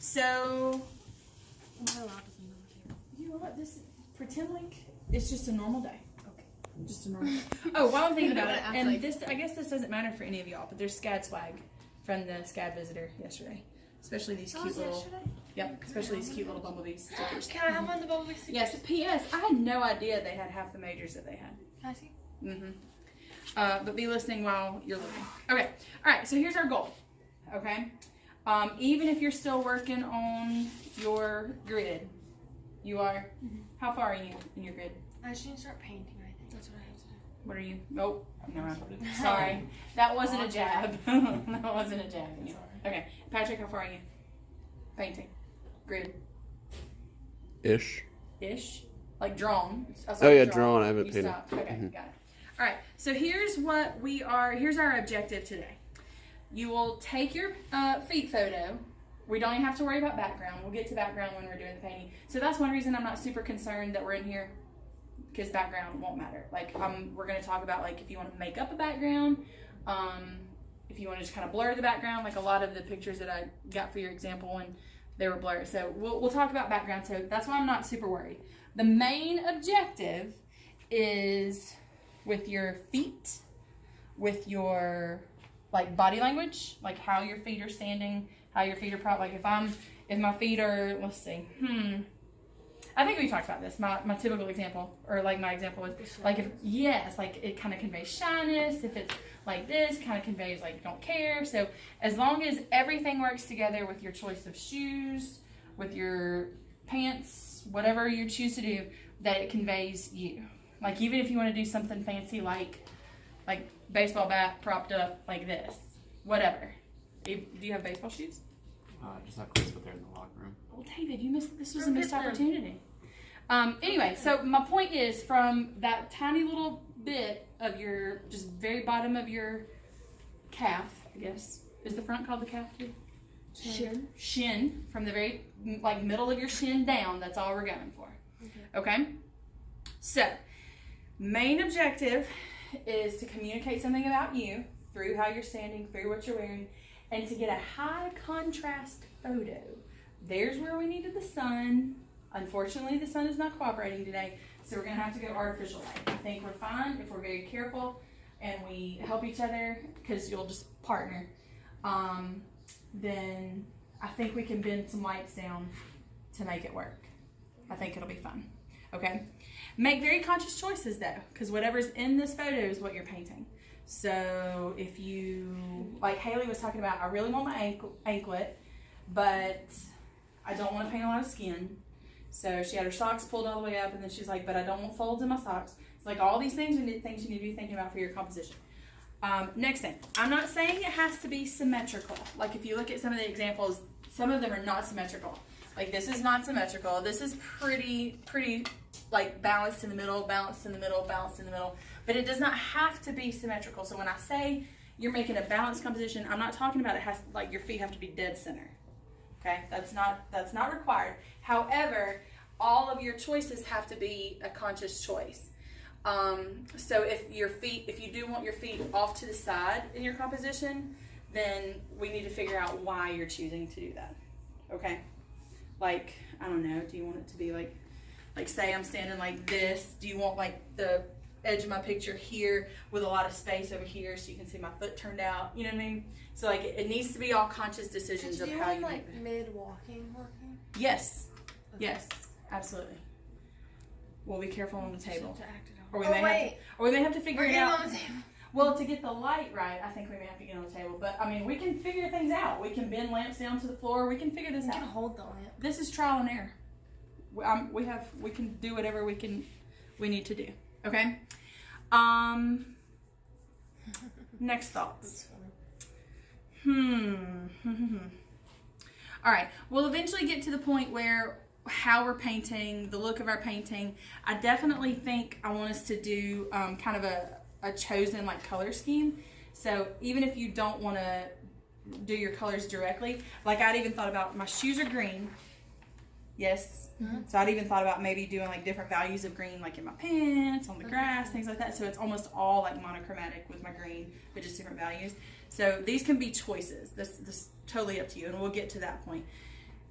So, Am I allowed to sing on the table? you know what? Pretend like it's just a normal day. Okay. Just a normal day. Oh, while I'm thinking about it, Act and like- I guess this doesn't matter for any of y'all, but there's SCAD swag from the SCAD visitor yesterday. Especially these cute little, yep, especially these cute little bumblebee stickers. Can I have one of the bumblebee stickers? Yes, P.S. I had no idea they had half the majors that they had. Can I see? Mm-hmm. But be listening while you're looking. Okay. All right. So here's our goal. Okay. Even if you're still working on your grid, you are. Mm-hmm. How far are you in your grid? I just need to start painting. I think that's what I have to do. What are you? Oh, no. Sorry, that wasn't a jab. That wasn't a jab. Okay, Patrick, how far are you? Painting, grid. Ish. Like drawn. Oh yeah, drawn. I haven't You painted. stopped. Okay, got it. All right. So here's what we are. Here's our objective today. You will take your feet photo. We don't even have to worry about background. We'll get to background when we're doing the painting. So that's one reason I'm not super concerned that we're in here, because background won't matter. Like we're going to talk about like if you want to make up a background, if you want to just kind of blur the background, like a lot of the pictures that I got for your example when they were blurred. So we'll talk about background. So that's why I'm not super worried. The main objective is with your feet, with your like body language, like how your feet are standing, how your feet are propped. Like if my feet are, let's see, I think we talked about this. My typical example, or like my example was like like it kind of conveys shyness. If it's like this, kind of conveys like don't care. So as long as everything works together with your choice of shoes, with your pants, whatever you choose to do, that it conveys you. Like even if you want to do something fancy like baseball bat propped up like this, whatever. Do you have baseball shoes? I just have cleats, but they're in the locker room. Well, David, you missed. This was a missed opportunity. Anyway, so my point is, from that tiny little bit of your, just very bottom of your calf, I guess, is the front called the calf too? Shin, from the very like middle of your shin down. That's all we're going for. Okay. So, main objective is to communicate something about you through how you're standing, through what you're wearing, and to get a high contrast photo. There's where we needed the sun. Unfortunately, the sun is not cooperating today, so we're going to have to go artificial light. I think we're fine if we're very careful and we help each other, because you'll just partner. Then I think we can bend some lights down to make it work. I think it'll be fun. Okay? Make very conscious choices though, because whatever's in this photo is what you're painting. So if you, like Haley was talking about, I really want my anklet, but I don't want to paint a lot of skin. So she had her socks pulled all the way up, and then she's like, but I don't want folds in my socks. It's like all these things you need to be thinking about for your composition. Next thing, I'm not saying it has to be symmetrical. Like if you look at some of the examples, some of them are not symmetrical. Like this is not symmetrical. This is pretty like balanced in the middle, balanced in the middle, balanced in the middle. But it does not have to be symmetrical. So when I say you're making a balanced composition, I'm not talking about it has like your feet have to be dead center. Okay, that's not required. However, all of your choices have to be a conscious choice. So if you do want your feet off to the side in your composition, then we need to figure out why you're choosing to do that. Okay, like I don't know. Do you want it to be like say I'm standing like this? Do you want like the edge of my picture here with a lot of space over here so you can see my foot turned out? You know what I mean? So like it needs to be all conscious decisions of how you like mid walking working. Yes. Okay. Yes, absolutely. We'll be careful on the table. Or we may have to figure it out. Well, to get the light right, I think we may have to get on the table. But I mean, we can figure things out. We can bend lamps down to the floor. We can figure this out. We can hold the lamp. This is trial and error. We can do whatever we need to do. Okay. Next thoughts. All right. We'll eventually get to the point where how we're painting, the look of our painting. I definitely think I want us to do kind of a chosen like color scheme. So even if you don't want to do your colors directly, like I'd even thought about my shoes are green. Yes. Mm-hmm. So I'd even thought about maybe doing like different values of green, like in my pants, on the grass, things like that. So it's almost all like monochromatic with my green, but just different values. So these can be choices. This is totally up to you, and we'll get to that point.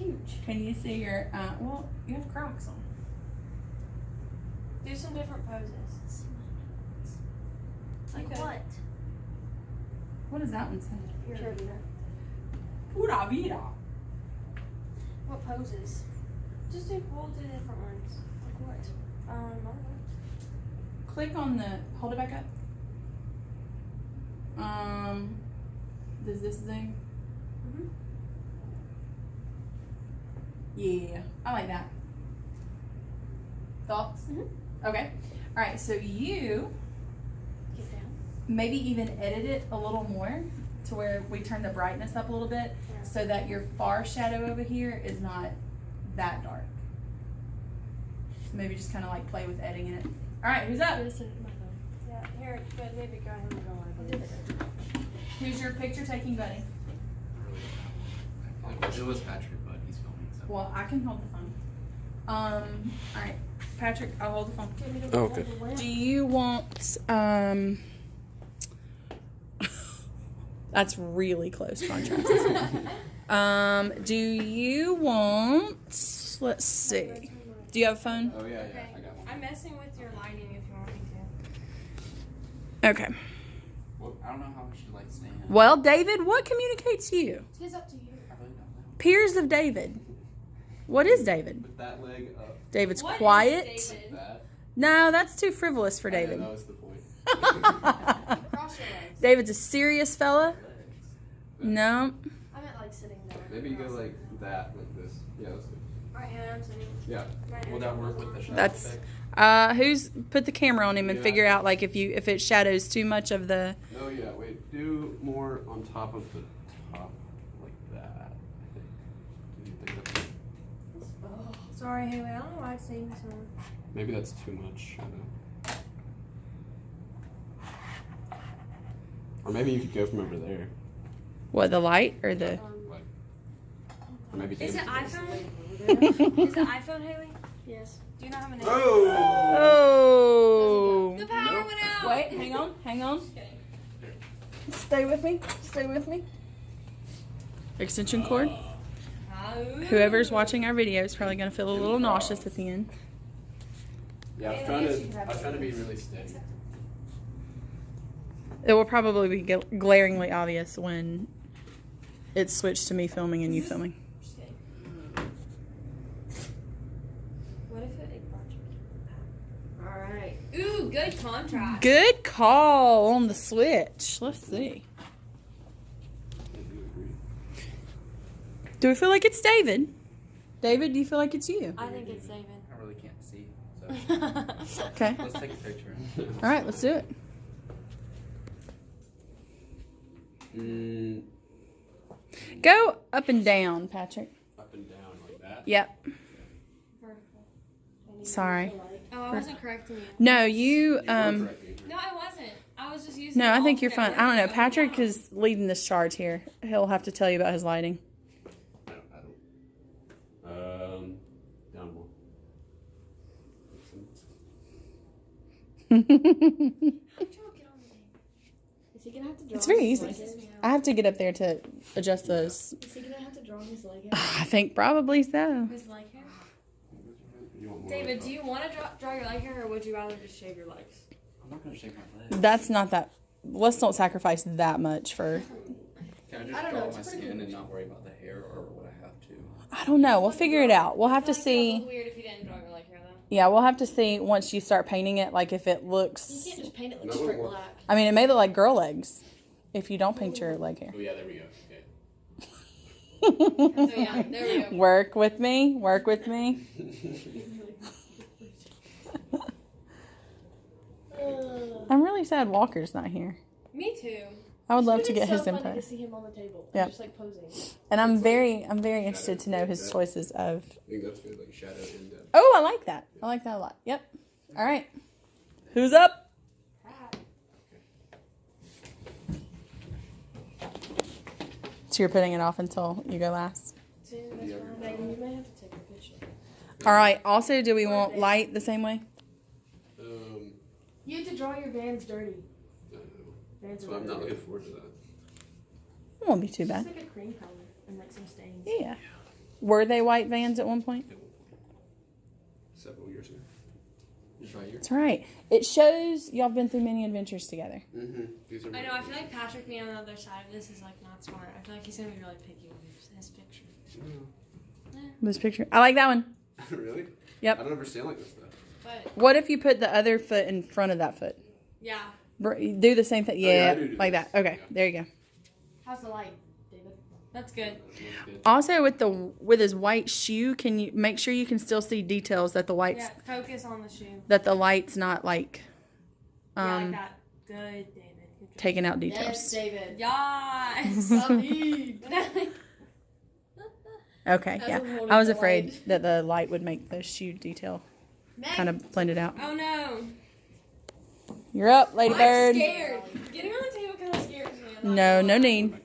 huge. Can you see your, well, you have Crocs on. Do some different poses. Like Okay. what? What does that one say? Pure. Pura vida. What poses? Just do we'll do different ones. Like what? I don't know. Click on the, hold it back up. Does this zoom? Mhm. Yeah, I like that. Thoughts? Mhm. Okay. All right, so you Get down. maybe even edit it a little more to where we turn the brightness up a little bit Yeah. so that your far shadow over here is not that dark. So maybe just kind of like play with editing it. All right, who's up? Yeah, here, good. Maybe go ahead and go on. Who's your picture taking buddy? It was Patrick, but he's filming. So. Well, I can hold the phone. All right, Patrick, I'll hold the phone. Oh, okay. Do you want, that's really close contrast. Do you want, let's see. Do you have a phone? Oh yeah, Okay. I got one. I'm messing with your lighting if you want me Okay. Well, I don't know how we should like stand. Well, David, what communicates you? to. It's up to you. I really don't know. Peers of David. What is David? With that leg up, David's What is quiet. David? that. No, that's too frivolous for I know, David. that was the point. Cross your legs. David's a serious fella. Legs. No. I meant like sitting there. Maybe you go like that, like this. Yeah, that's good. Right hand, sitting. Yeah. Right Will hand. that work with the shadow That's effect? who's put the camera on him and Yeah. figure out like if it shadows too much of the. Oh yeah, wait. Do more on top of the top, like that. I think. Do you think that's Sorry, Haley. I don't know why it's saying this one. maybe that's too much shadow. Or maybe you could go from over there. What, the light or the? Like, or maybe Is it David could go. iPhone? Is it iPhone, Haley? Yes. Do you not have a name? Oh! Oh. The power went out. Wait, hang on. Stay with me. Extension cord. Whoever's watching our video is probably going to feel a little nauseous at the end. Yeah, I was trying to be really steady. It will probably be glaringly obvious when it's switched to me filming and you filming. What if it Alright. Ooh, good contrast. Good call on the switch. Let's see. I do agree. Do we feel like it's David? David, do you feel like it's you? I think it's David. I really can't see, so Okay. let's take a picture. All right, let's do it. Go up and down, Patrick. Up and down like that. Yep. Sorry. Oh, I wasn't correcting you. No, you. You were correcting. No, I wasn't. I was just using No, I think you're alternate fine. I don't know. words. Patrick is leading this charge here. He'll have to tell you about his lighting. I don't. Down more. Is he gonna have to draw? It's very his easy. leg? I have to get up there to adjust those. Is he gonna have to draw his leg out? I think probably so. His leg hair? You want more David, on do you want to draw your leg hair or would you rather just shave your legs? top? I'm not gonna shake my legs. That's not that. Let's don't sacrifice that much for. Can I I just don't draw know, it's my pretty skin good. and not worry about the hair, or would I have to? I don't know. We'll figure it out. We'll have to I feel like that would see. look weird if you didn't draw your leg hair though. Yeah, we'll have to see once you start painting it. Like if it You looks. can't just paint it like No, straight well- black. I mean, it may look like girl legs if you don't paint your leg hair. Oh yeah, there we go. So yeah, there we go. Work with me. Work with me. I'm really sad Walker's not here. Me too. I would love to It's get his so funny input. to see him on the table. Yep. Just like posing. And I'm very interested to know his choices of. I think that's good, like shadow and depth. Oh, I like that. I like that a lot. Yep. All right. Who's up? So you're putting it off until you go last. See, that's fine. Megan, you may have to take a picture. All right. Also, do we want light the same way? You have to draw your Vans dirty. I don't know. Vans So are I'm not dirty. looking forward to that. It won't be too It's bad. like a cream color and like some stains. Yeah. Were they white vans at one point? Several years ago. Just right here. That's right. It shows y'all have been through many adventures together. These are I know. I feel like Patrick being on the other side of this is like not smart. I feel like he's gonna be really picky with his picture. This picture. I like that one. Really? Yep. I don't understand like this stuff. But What if you put the other foot in front of that foot? yeah, Do the same thing. Oh, yeah, Yeah, I do like this. that. Okay, Yeah. there you go. How's the light, David? that's good. Also, with his white shoe, can you make sure you can still see details that the white's Yeah, focus on the shoe. that the light's not like Yeah, like that. Good, David. Good job. taking out Yes, details. David. Yes. David. Okay, That's yeah. what holding I was the afraid light. that the light would make the shoe detail kind of blended out. Oh no. You're up, Lady I'm Bird. scared. Getting on the table kind of scares me. I'm not No, gonna no lie. need.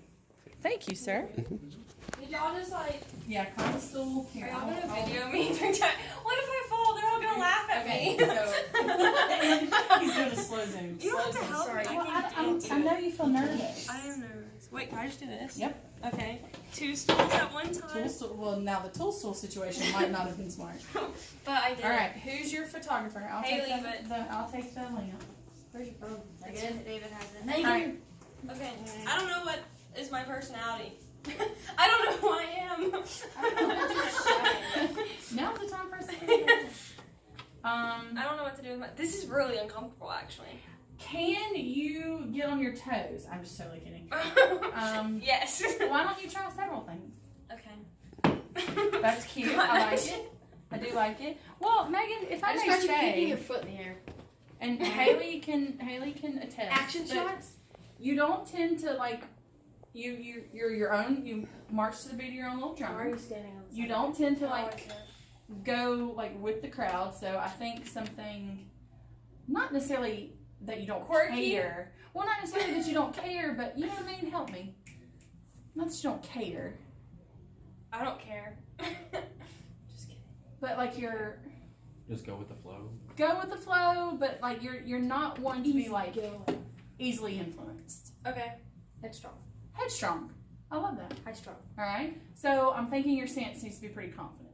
Thank you, sir. Did y'all just like? Yeah, climb the stool. Are y'all gonna video me? What if I fall? They're all gonna laugh at me. He's doing a slow zoom. You don't have to help me. Well, I know you feel nervous. I am nervous. Wait, can I just do this? Yep. Okay. 2 stools at one Tool time. stool. Well, now the tool stool situation might not have been smart. But I did. All right, who's your photographer? I'll Haley, take I'll take the lamp. Where's your phone? Again, David has it. All right. Okay. I don't know what is my personality. I don't know who I am. Now's the time for us to I don't know what to do with my. This is really uncomfortable, actually. Can you get on your toes? I'm just totally kidding. Yes. Why don't you try several things? Okay. That's cute. I like it. I do like it. Well, Megan, if I I just may got you keeping say, your foot in the air. and Haley can attest. Action but shots. You don't tend to like. You're your own. You march to the beat of your own little Why are drum. you standing on the You side? don't tend to like go like with the crowd. So I think something, not necessarily that you don't Quirky? care. Well, not necessarily that you don't care, but you know what I mean. Help me. Not that you don't care, I don't care. Just kidding. but like you're Just go with the flow. go with the flow. But like you're not one to be like Go. easily influenced. Okay. Headstrong. Headstrong. I love that. High strong. All right. So I'm thinking your stance needs to be pretty confident.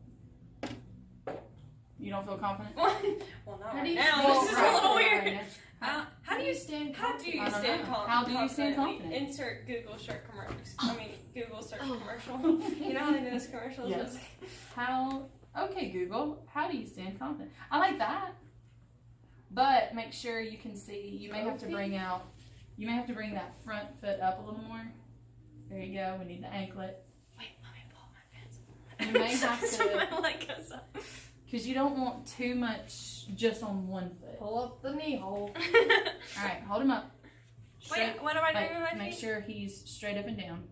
You don't feel confident? Well, not How right do you now. feel This is right, a little right, weird. right. How do you stand? How do you I don't stand know. confident? How do you stand confident? Insert Google shirt commercials. I mean, Google search commercial. You know how they do those commercials? Yes. How? Okay, Google. How do you stand confident? I like that. But make sure you can see. You may have to bring out. You may have to bring that front foot up a little more. There you go. We need the anklet. Wait, let me pull my pants. You may have So to, my leg goes up. because you don't want too much just on one foot. Pull up the knee hole. All right, hold him up. Straight, Wait, what am I doing like, with my make feet? sure he's straight up and down.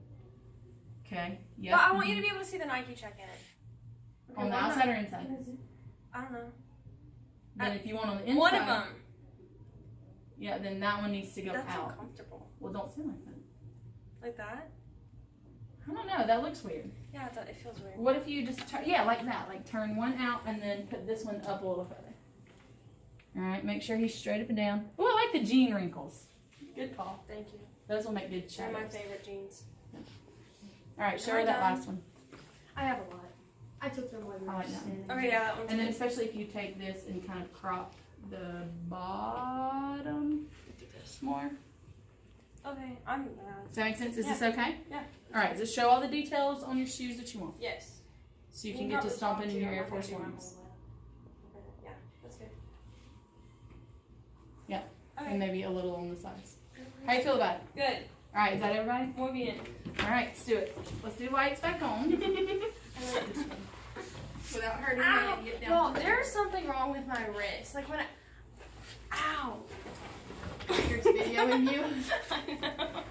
Okay. But Yep. I want you to be able to see the Nike check in it. On the why not? outside or inside? I don't know. Then if you want on the inside, One of them. yeah, then that one needs to go That's out. uncomfortable. Well, don't say like that. Like that? I don't know. That looks weird. Yeah, it feels weird. What if you just turn? Yeah, like that. Like turn one out and then put this one up a little further. All right. Make sure he's straight up and down. Oh, I like the jean wrinkles. Good call. Thank you. Those will make good They're my shadows. favorite jeans. All right. Show Am I her that done? last one. I have a lot. I took them while we I were like that. standing. Okay, yeah, that one's And then good. especially if you take this and kind of crop the bottom more. Okay, I'm. Does that make sense? Is Yeah. this okay? Yeah. All right. Just show all the details on your shoes that you want, Yes. so you can get to stomping in your Air Force Ones, Yeah, that's good. Yeah. Okay. and maybe a little on the sides. How you feel about it? Good. All right. Is that everybody? Muy bien. All right. Let's do it. Let's do whites back on. Without hurting me Ow! and get Well, down. there's something wrong with my wrist. Like when I. Ow! Here's videoing you. I know.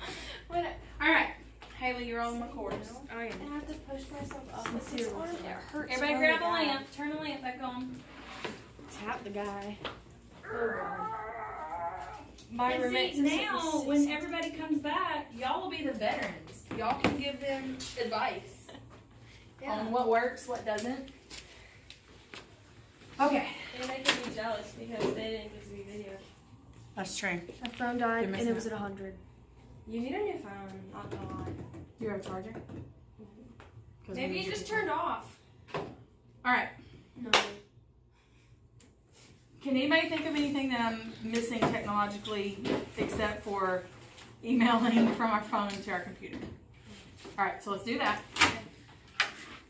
When I. All right. Haley, you're on my course. Oh, yeah. I have to push myself up. Let's see your It wrist. hurts. Everybody really grab a bad. lamp. Turn the lamp back on. Tap the guy. My And roommate see, now, when everybody comes back, y'all will be the veterans. Y'all can give them advice on what works, what doesn't. Okay. They're making me jealous because they didn't get to be video. That's true. My phone died You're and missing it was at 100. You need a new phone, not gonna lie. Do you have a charger? Maybe it just turned off. All right. No. Can anybody think of anything that I'm missing technologically except for emailing from our phone to our computer? All right, so let's do that.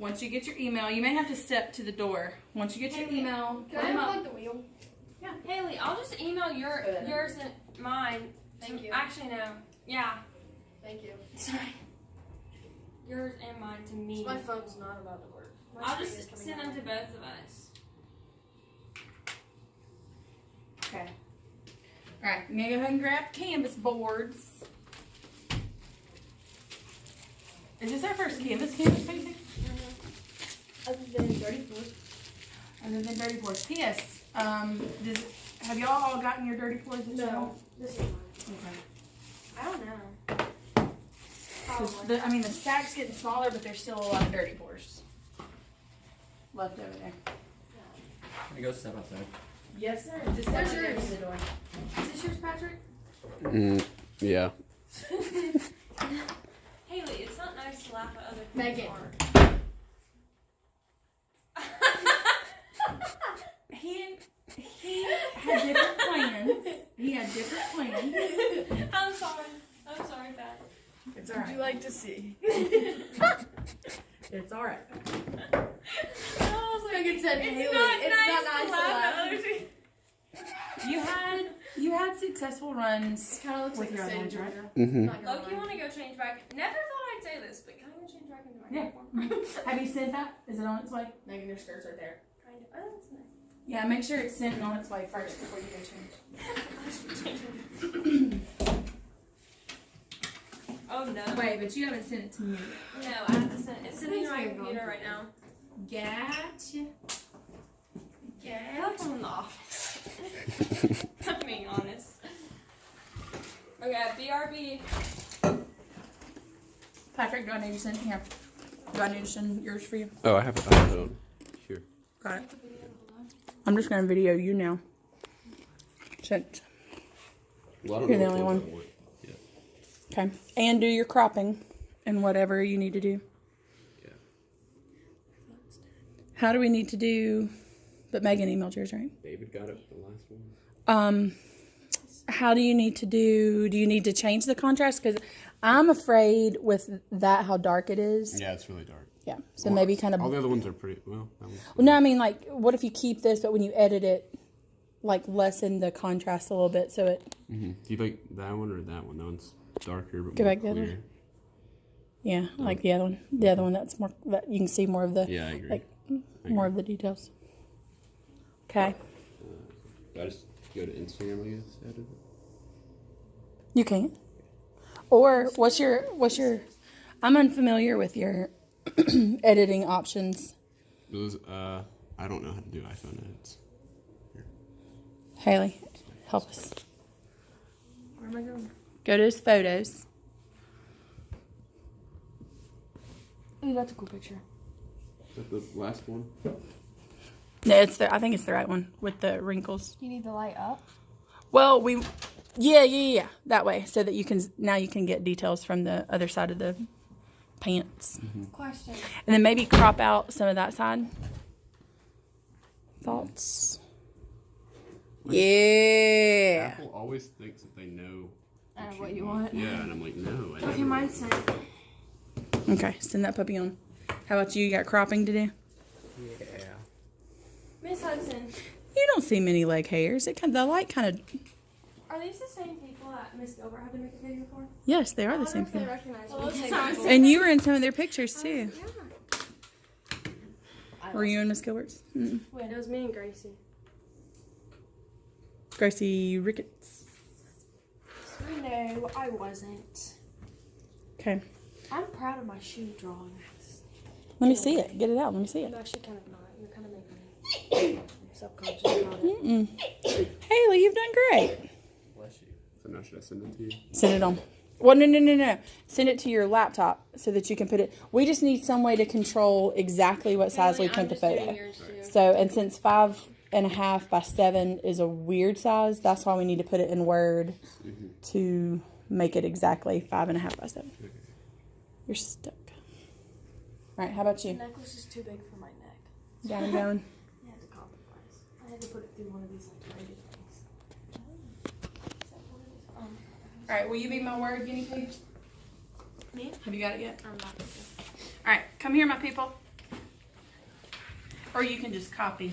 Once you get your email, you may have to step to the door. Once you get your email, Can I put 'em have up. like the wheel? Haley, I'll just email yours and mine. Thank you. Actually, no. Yeah. Thank you. Sorry. Yours and mine to me. My phone's not about to work. My I'll screen is just coming send out. them to both of us. Okay. All right, I'm gonna go ahead and grab canvas boards. Is this our first canvas painting? Other than 34. Other than dirty floors. P.S. Have y'all all gotten your dirty floors? that you No. want? This is mine. Okay. I don't know. 'Cause the stack's getting smaller, but there's still a lot of dirty floors left over there. Can I go step outside? Yes, sir. Just Where's step yours? the door. Is this yours, Patrick? Yeah. Haley, it's not nice to laugh at other people's Megan. art. He had different plans. He had different plans. I'm sorry. I'm sorry, Pat. It's all right. like to see? It's all right. I was like, Megan said, it's Haley, not it's nice not nice to to laugh laugh. at other people. You had successful runs. Kind of looks With like your the same, ones, right? Georgia. Mm-hmm. Not gonna Loki, you lie. want to go change back? Never thought I'd say this, but can I go change back into my Yeah. uniform? Have you sent that? Is it on its way? Megan, your skirt's right there. Kind of. Oh, that's nice. Yeah, make sure it's sent and on its way first before you go change. Oh no. Wait, but you haven't sent it to me. No, I have to send it's sitting in my computer right now. Gotcha. I like I'm in the office. I'm being honest. Okay, BRB. Patrick, do I need to send here? Do I need to send yours for you? Oh, I have it on. Here. Got it. I'm just gonna video you now. Sent. Well, I don't You're know the which only ones I want. Yeah. Okay. And do your cropping and whatever you need to do. Yeah. How do we need to do? But Megan emailed yours, right? David got it for the last one. How do you need to do? Do you need to change the contrast? Because I'm afraid with that how dark it is. Yeah, it's really dark. Yeah. So maybe kind of. All the other ones are pretty well. That one's Well, no, I mean, like, what if you keep this, but when you edit it, like, lessen the contrast a little bit so it. Mm-hmm. Do you like that one or that one? That one's darker but Go more back the other clear. way. Yeah, I like the other one. The other one that's more that you can see more of the Yeah, I agree. like I more agree. of the details. Okay, Do I just go to Instagram, I guess, edit it? you can. Or what's your? I'm unfamiliar with your editing options. Those, I don't know how to do iPhone edits. Haley, help us. Where am I going? Go to his photos. Ooh, that's a cool picture. Is that the last one? No, I think it's the right one with the wrinkles. You need the light up? Well, yeah, that way, so that you can get details from the other side of the pants, Question. and then maybe crop out some of that side. Thoughts? Yeah. Apple always thinks that they know What you want? Yeah, and I'm like, no. I Okay, never mine's will. sent. Okay, send that puppy on. How about you? You got cropping to do? Yeah. Miss Hudson, You don't see many leg hairs. The light kind of. are these the same people that Miss Gilbert had to make a video for? Yes, they are the I same wonder if they people. recognize Well, me. those are- And you were in some of their pictures too. I Were you in Miss Gilbert's? Mm. Wait, it was me and Gracie. Gracie Ricketts. No, I wasn't. Okay, I'm proud of my shoe drawing. let me see it. Get it out. Let me see it. I'm actually kind of not. You're kind of making me subconscious about it. Mm-mm. Haley, you've done great. Bless you. So now should I send it to you? Send it on. Well, no. Send it to your laptop so that you can put it. We just need some way to control exactly what size we print the photo. So, and since 5.5 by 7 is a weird size, that's why we need to put it in Word to make it exactly 5.5 by 7. You're stuck. All right, how about The you? necklace is too big for my neck. Got him going. I had to compromise. I had to put it through one of these like graded things. Is that one of these? All right, will you be my word guinea pig? Me? Have you got it yet? I'm not gonna. All right, come here, my people. Or you can just copy.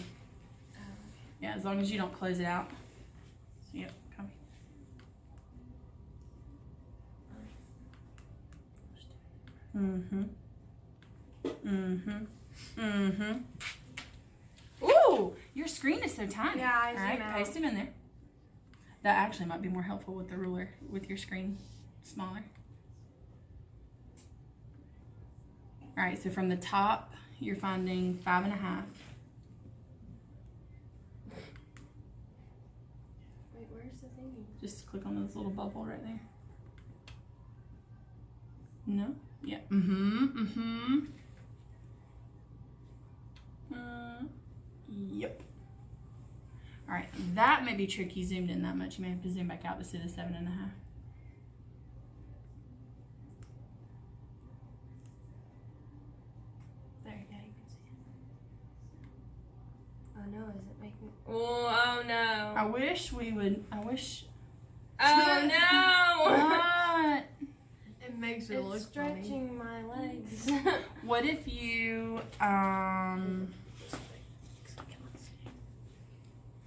Yeah, as long as you don't close it out. Yep, come here. Ooh, your screen is so tiny. Yeah, I All right, zoom out. paste them in there. That actually might be more helpful with the ruler, with your screen smaller. All right, so from the top, you're finding 5.5. Wait, where's the thingy? Just click on this little bubble right there. No? Yeah. Yep. All right, that may be tricky zoomed in that much. You may have to zoom back out to see the 7.5. There, yeah, you can see it. Oh no, is it making? Oh no. I wish we would. I wish. Oh no! What? It makes it look stretching my legs. What if you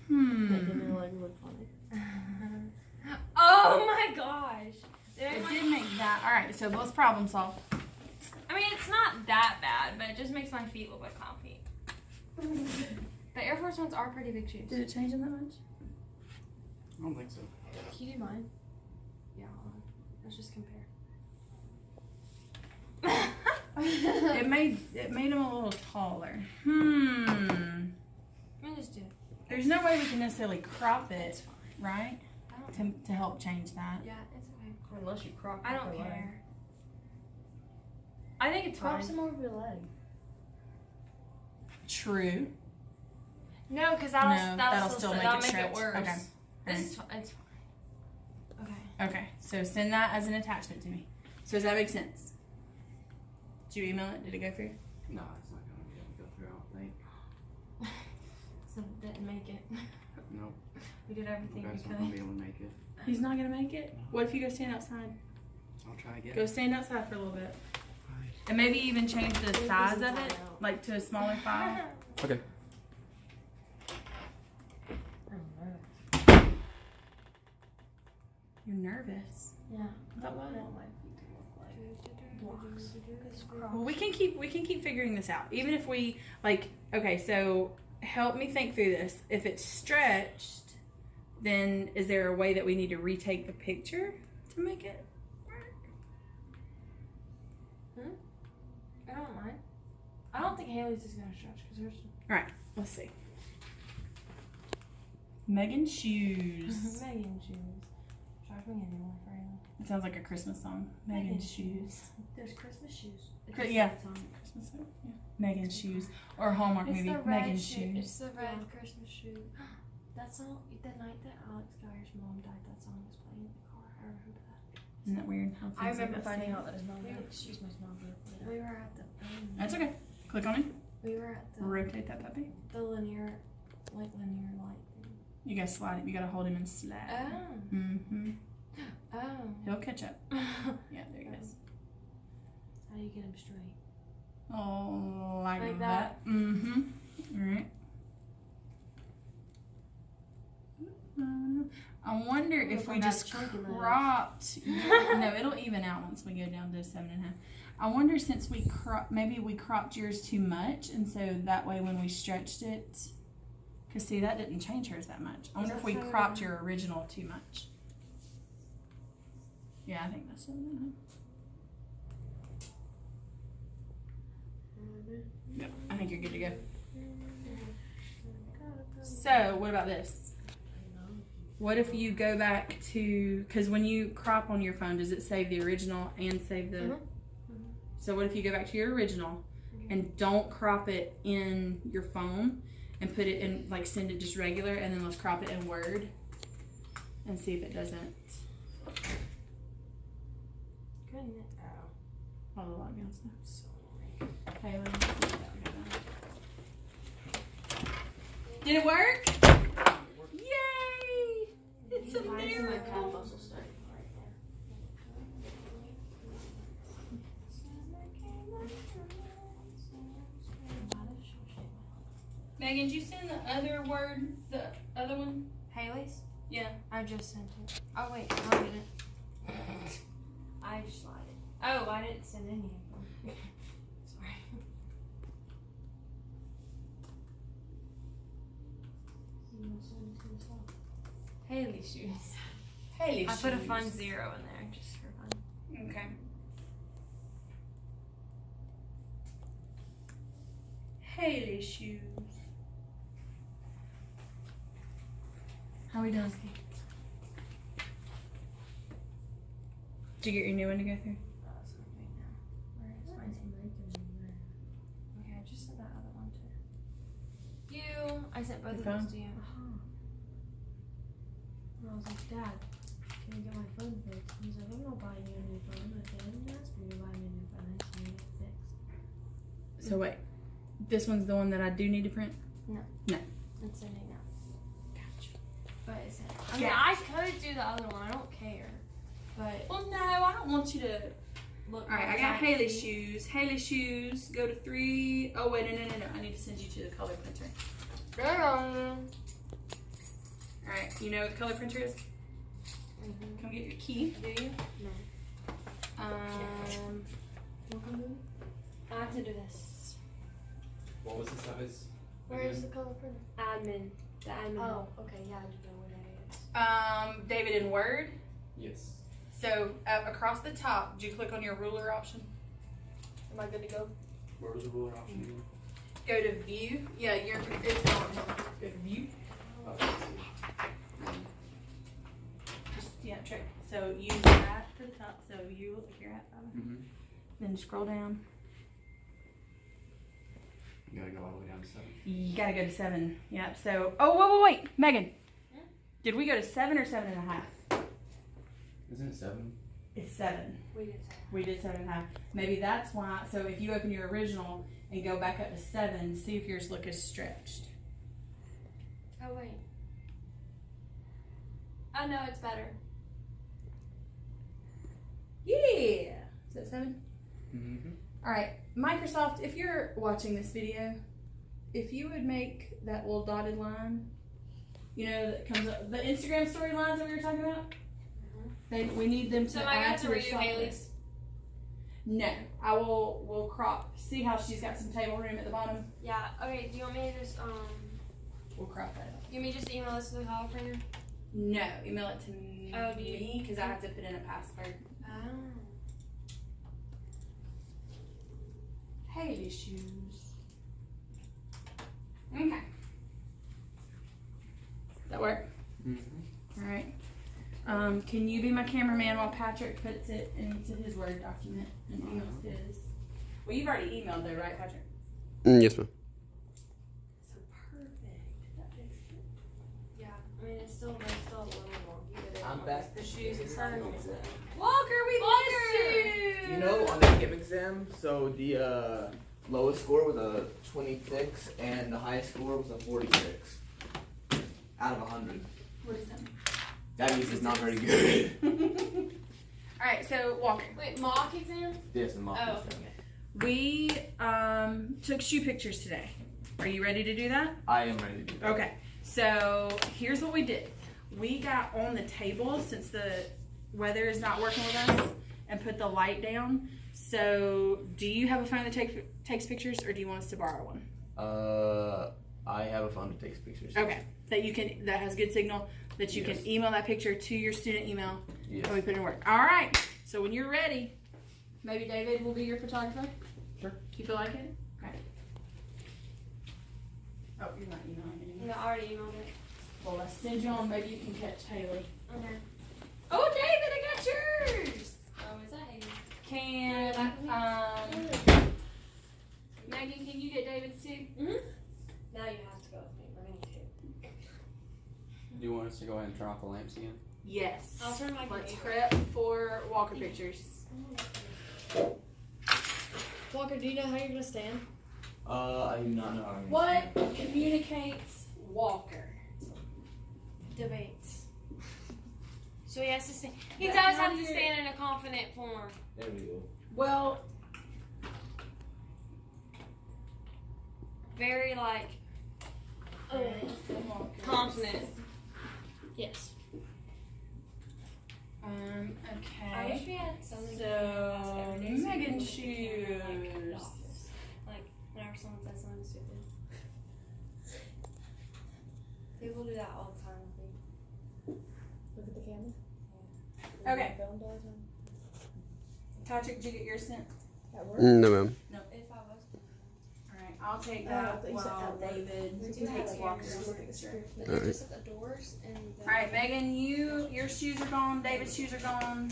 Making my leg look funny. Oh my gosh! It did make that. All right, so let's problem solve. I mean, it's not that bad, but it just makes my feet look like comfy. The Air Force Ones are pretty big shoes. Did it change in that much? I don't think so. Can you do mine? Yeah, hold on. Let's just compare. It made them a little taller. Let me just do it. There's no way we can necessarily crop it, It's fine. right? I don't To help change that. Yeah, it's okay. Unless you crop I don't care. I think it's Crop fine. some over your leg. True. No, because No, that'll that'll still still make that'll it make stretch. it worse. Okay. This Right. is it's fine. Okay. Okay, so send that as an attachment to me. So does that make sense? Did you email it? Did it go through? No, it's not gonna be able to go through, I don't think. So didn't make it. Nope. We did You everything we guys aren't gonna be could. able to make it. He's not gonna make it? What if you go stand outside? I'll try again. Go stand outside for a little bit. And maybe even change the size of it, like to a smaller file. Okay. You're nervous. Yeah. About what? I want my feet to look like blocks. Well, we can keep figuring this out. Even if we like, okay, so help me think through this. If it's stretched, then is there a way that we need to retake the picture to make it work? I don't mind. I don't think Haley's is gonna stretch because hers. All right, let's see. Megan's shoes. Megan shoes. Drive me anywhere for you. It sounds like a Christmas song. Megan's shoes. There's Christmas shoes. It Chri- just yeah. says on it. Christmas song. Yeah. Megan's shoes or a Hallmark It's movie. the red Megan's shoe. shoes. It's the red Christmas shoe. That song, the night that Alex Geyer's mom died, that song was playing in the car. I remember that. Isn't that weird? How I things like remember that finding stay? out that his mom died. Excuse my mom. We were at the. That's okay. Click on it. We were at the Rotate that puppy. linear light thing. You gotta slide it. You gotta hold him and slide. Oh. Mm-hmm. Oh. He'll catch up. Yeah, there he goes. How do you get him straight? Oh, like Like that. Mm-hmm. All right. I wonder if If we I'm not just chunky legs. cropped. No, it'll even out once we go down to 7.5. I wonder since we maybe we cropped yours too much, and so that way when we stretched it, because see that didn't change hers that much. I wonder if we cropped your original too much. Yeah, I think that's 7.5. Yep, I think you're good to go. So, what about this? What if you go back to, because when you crop on your phone, does it save the original and save the, so what if you go back to your original and don't crop it in your phone and put it in, like send it just regular, and then let's crop it in Word and see if it doesn't. Goodness. All the login stuff. So annoying. Hey, Did it work? Yay! It's a Why is my calf miracle. muscle starting right there? Megan, did you send the other word, the other one? Haley's? Yeah. I just sent it. Oh wait, no, I didn't. I just lied. Oh, I didn't send any of them. Sorry. Haley's shoes. Haley I put a shoes. fun 0 in there just for fun. Okay. Haley shoes. How we doing? Did you get your new one to go through? Okay, I just sent that other one to you. I sent both Your of those phone? to you. And I was like, Dad, can I get my phone fixed? He's like, I'm not buying you a new phone. I said, I didn't ask you to buy me a new phone. I just need it fixed. So wait, this one's the one that I do need to print? It's sending now. Gotcha. But it's sending. I mean, I could do the other one. I don't care. But Well, no, I don't want you to. look. All right, I got Haley shoes. Haley shoes. Go to 3. Oh wait, no. I need to send you to the color printer. All right, you know what the color printer is? Mm-hmm. Come get your key. Do you? I have to do this. What was the size? Where is the color printer? Admin. The admin. Oh, okay, yeah, I do know where that is. David, in Word. Yes. So across the top, did you click on your ruler option? Am I good to go? Where was the ruler option again? Go to View. Yeah, it's on. Go to View. Oh, I see. Just check. So use that to the top. So you look here at Mm-hmm. then scroll down. You gotta go all the way down to 7. You gotta go to 7. Yep. So wait, Megan. Did we go to 7 or 7.5? Isn't it 7? It's 7. We did We did 7.5. Maybe that's why. So if you open your original and go back up to 7, see if yours look as stretched. Oh wait. Oh no, it's better. Yeah. Is that 7? Mm-hmm. All right, Microsoft. If you're watching this video, if you would make that little dotted line, that comes up, the Instagram story lines that we were talking about. We need them to So am I add going to to their redo software. Haley's? No, I will crop. See how she's got some table room at the bottom? Yeah. Okay. Do you want me to just We'll crop that. You want me just to email this to the color printer? No, email it to me. Oh, do you? Because I have to put in a password. Oh. Haley shoes. Okay. That work? Mm-hmm. All right. Can you be my cameraman while Patrick puts it into his Word document and emails his? Well, you've already emailed though, right, Patrick? Yes, ma'am. So perfect. That makes it. Yeah. I mean, it's still a little wonky, but I'm back. the shoes and stuff. Walker, we missed you. You know, on the chem exam, so the lowest score was a 26 and the highest score was a 46 out of 100. What is that mean? That means it's not very good. All right, so Walker, Wait, mock exam? Yes, the mock Oh, exam. okay. we took shoe pictures today. Are you ready to do that? I am ready to do that. Okay, so here's what we did. We got on the table since the weather is not working with us and put the light down. So do you have a phone that takes pictures or do you want us to borrow one? I have a phone that takes pictures. Okay, that has good signal that you Yes. can email that picture to your student email Yes. and we put it in work. All right, so when you're ready, maybe David will be your photographer? Sure. Do you feel like it? Okay. Oh, you're not emailing anymore. No, I already emailed it. Well, let's send you on. Maybe you can catch Haley. Okay. Oh, David, I got yours. Oh, is that Haley? Megan, can you get David's too? Mm-hmm. Now you have to go with me. We're going to. Do you want us to go ahead and turn off the lamps again? Yes. I'll turn my Let's computer. prep for Walker pictures. Walker, do you know how you're gonna stand? I do not know how to What communicates Walker. Debates. So he has to stand. He does have to stand in a confident form. There we go. Well, Very like confident. Yes. I wish okay. we had something. So, Megan shoes. Like whenever someone says something stupid. People do that all the time. I think. Look at the camera. Okay. Filmed all the time. Patrick, did you get yours sent? At work. No, ma'am. No. Alright, I'll take Oh, that you said while at work. David We do takes have Walker's cameras. picture. But Alright. they're just at the doors and the Alright, Megan, your shoes are gone, David's shoes are gone.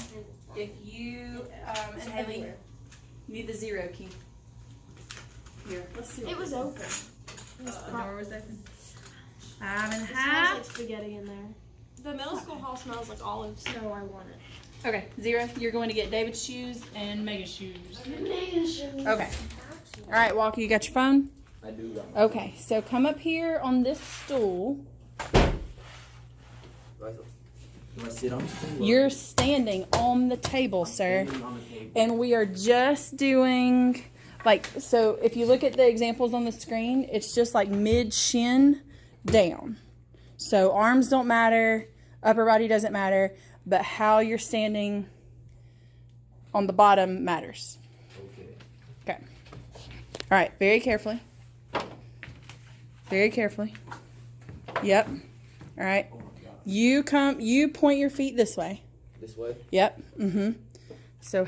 If you, and Haley, everywhere. need the 0 key. Here, let's see. It was open. The door was open. 5 and a It smells half. like spaghetti in there. The middle school hall smells like olives. No, I want it. Okay, 0, you're going to get David's shoes and Megan's shoes. Okay. Alright, Walker, you got your phone? I do that. Okay, so come up here on this stool. Do I sit on the stool? You're standing on the table, sir. Standing on the table. And we are just doing, like, so if you look at the examples on the screen, it's just like mid-shin down. So arms don't matter, upper body doesn't matter, but how you're standing on the bottom matters. Okay. Okay. All right, very carefully. Very carefully. Yep. All right. Oh my God. You point your feet this way. This way? Yep. So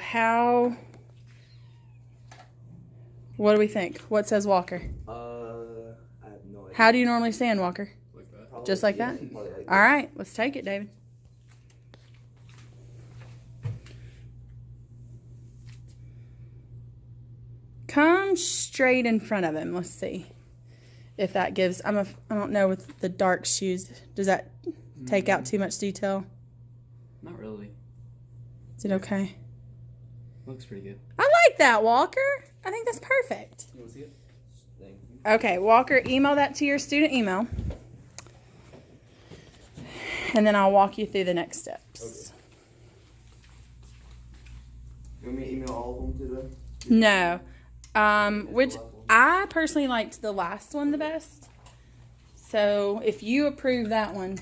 what do we think? What says Walker? I have no idea. How do you normally stand, Walker? Like that. Probably, just like yeah, that? probably like All right, let's take it, David. Come straight in front of him. Let's see if that gives. I don't know with the dark shoes. Does that take out too much detail? Not really. Is it okay? Looks pretty good. I like that, Walker. I think that's perfect. You want to see it? Thank you. Okay, Walker, email that to your student email. And then I'll walk you through the next steps. You want me to email all of them to them? No. Which I personally liked the last one the best. So if you approve that one,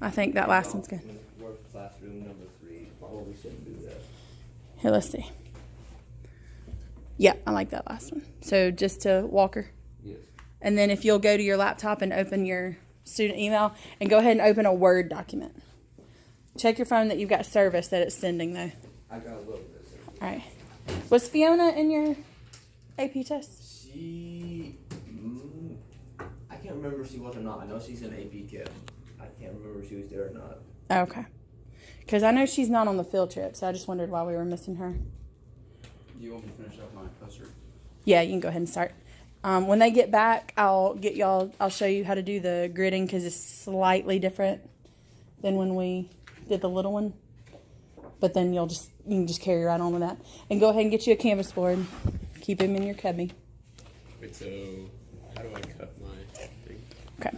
I think that last one's good. Work classroom number 3. Probably shouldn't do that. Here, let's see. Yeah, I like that last one. So just to Walker. Yes. And then if you'll go to your laptop and open your student email and go ahead and open a Word document. Check your phone that you've got service that it's sending though. I got a little bit. All right. Was Fiona in your AP test? She, I can't remember if she was or not. I know she's in AP Chem. I can't remember if she was there or not. Okay. Because I know she's not on the field trip, so I just wondered why we were missing her. Do you want me to finish up my poster? Yeah, you can go ahead and start. When they get back, I'll show you how to do the gridding because it's slightly different than when we did the little one. But then you can just carry right on with that. And go ahead and get you a canvas board. Keep him in your cubby. Wait, so how do I cut